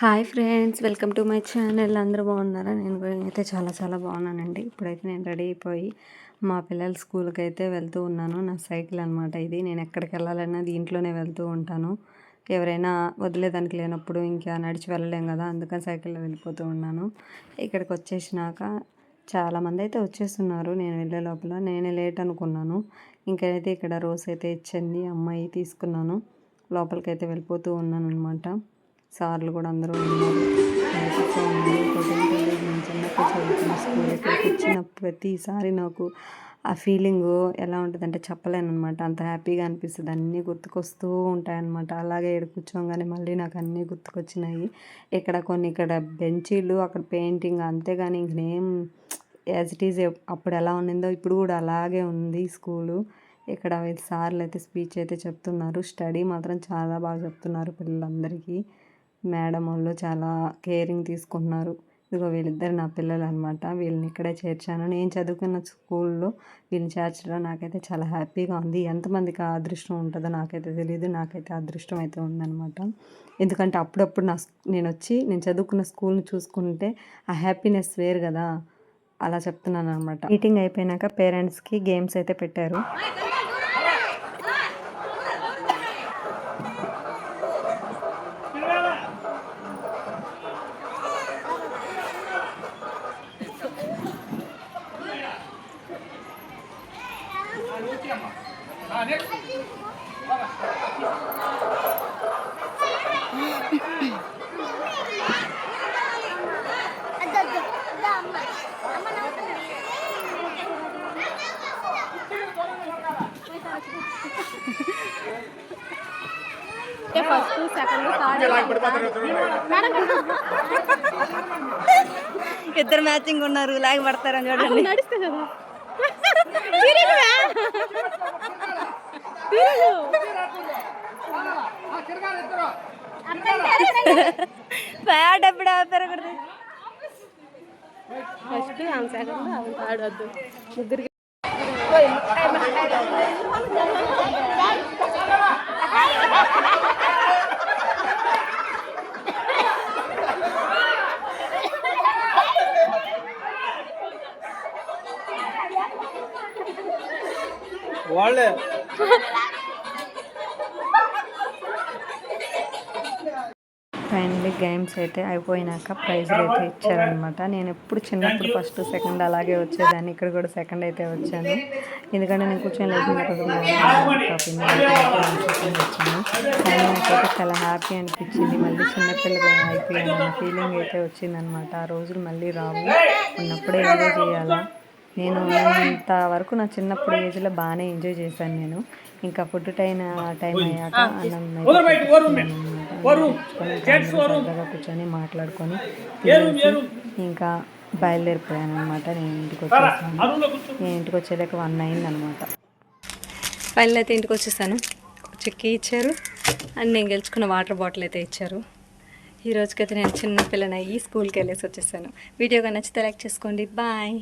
Hi friends, welcome to my channel. అందరూ బాగున్నారా? నేను అయితే చాలా బాగున్నానండి. ఇప్పుడైతే నేను రెడీ అయిపోయి మా పిల్లల స్కూల్కి అయితే వెళ్తూ ఉన్నాను. నా సైకిల్ అనమాట ఇది. నేను ఎక్కడికి వెళ్ళాలన్నా దీంట్లోనే వెళ్తూ ఉంటాను. ఎవరైనా వదిలేదానికి లేనప్పుడు ఇంకా నడిచి వెళ్ళలేం కదా, అందుకని సైకిల్లో వెళ్ళిపోతూ ఉన్నాను. ఇక్కడికి వచ్చేసినాక చాలామంది అయితే వచ్చేస్తున్నారు. నేను వెళ్ళే లోపల నేనే లేట్ అనుకున్నాను. ఇంకైతే ఇక్కడ రోజ్ అయితే ఇచ్చింది అమ్మాయి, తీసుకున్నాను. లోపలికైతే వెళ్ళిపోతూ ఉన్నాను అనమాట. సార్లు కూడా అందరూ ఉన్నారు. నేను చిన్నప్పుడు చదువుకున్న స్కూల్ ఇక్కడికి వచ్చిన ప్రతిసారి నాకు ఆ ఫీలింగు ఎలా ఉంటుందంటే చెప్పలేను అనమాట. అంత హ్యాపీగా అనిపిస్తుంది. అన్నీ గుర్తుకొస్తూ ఉంటాయన్నమాట. అలాగే ఇక్కడ కూర్చోగానే మళ్ళీ నాకు అన్నీ గుర్తుకొచ్చినాయి. ఇక్కడ బెంచీలు, అక్కడ పెయింటింగ్, అంతేగాని ఇంకేం యాజ్ ఇట్ ఈజ్ అప్పుడు ఎలా ఉండిందో ఇప్పుడు కూడా అలాగే ఉంది స్కూలు. ఇక్కడ సార్లు అయితే స్పీచ్ అయితే చెప్తున్నారు. స్టడీ మాత్రం చాలా బాగా చెప్తున్నారు పిల్లలందరికీ. మేడం వాళ్ళు చాలా కేరింగ్ తీసుకుంటున్నారు. ఇదిగో వీళ్ళిద్దరు నా పిల్లలు అనమాట. వీళ్ళని ఇక్కడే చేర్చాను. నేను చదువుకున్న స్కూల్లో వీళ్ళని చేర్చడం నాకైతే చాలా హ్యాపీగా ఉంది. ఎంతమందికి ఆ అదృష్టం ఉంటుందో నాకైతే తెలియదు. నాకైతే అదృష్టం అయితే ఉందన్నమాట. ఎందుకంటే అప్పుడప్పుడు నేను చదువుకున్న స్కూల్ని చూసుకుంటే ఆ హ్యాపీనెస్ వేరు కదా, అలా చెప్తున్నాను అనమాట. మీటింగ్ అయిపోయినాక పేరెంట్స్కి గేమ్స్ అయితే పెట్టారు. ఫస్ట్ సెకండ్ ఇద్దరు మ్యాచింగ్ ఉన్నారు, లాగి పడతారని చూడండి. నడిస్తే కదా ప్యాడ్ ఎప్పుడు ఆపేరకూడదు. ఫస్ట్ సెకండ్ ఆడొద్దు ముగ్గురికి. వాళ్ళే ఫైనల్లీ గేమ్స్ అయితే అయిపోయినాక ప్రైజ్లు అయితే ఇచ్చారనమాట. నేను ఎప్పుడు చిన్నప్పుడు ఫస్ట్ సెకండ్ అలాగే వచ్చేదాన్ని. ఇక్కడ కూడా సెకండ్ అయితే వచ్చాను. ఎందుకంటే నేను కూర్చొని లేచిన వచ్చాను. కానీ నాకైతే చాలా హ్యాపీ అనిపించింది. మళ్ళీ చిన్నపిల్లగా అయిపోయాను ఫీలింగ్ అయితే వచ్చిందనమాట. ఆ రోజులు మళ్ళీ రావు, ఉన్నప్పుడే ఎంజాయ్ చేయాలా. నేను ఇంతవరకు నా చిన్నప్పుడు ఏజ్లో బాగానే ఎంజాయ్ చేశాను. నేను ఇంకా ఫుడ్ టైం అయ్యాక సరదాగా కూర్చొని మాట్లాడుకొని ఇంకా బయలుదేరిపోయాను అనమాట. నేను ఇంటికి వచ్చేదాకా 1 అయిందనమాట. ఫైనల్ అయితే ఇంటికి వచ్చేసాను. చెక్కి ఇచ్చారు అండ్ నేను గెలుచుకున్న వాటర్ బాటిల్ అయితే ఇచ్చారు. ఈ రోజుకైతే నేను చిన్న పిల్లని అయ్యి స్కూల్కి వెళ్ళేసి వచ్చేసాను. వీడియోగా నచ్చితే లైక్ చేసుకోండి. బాయ్.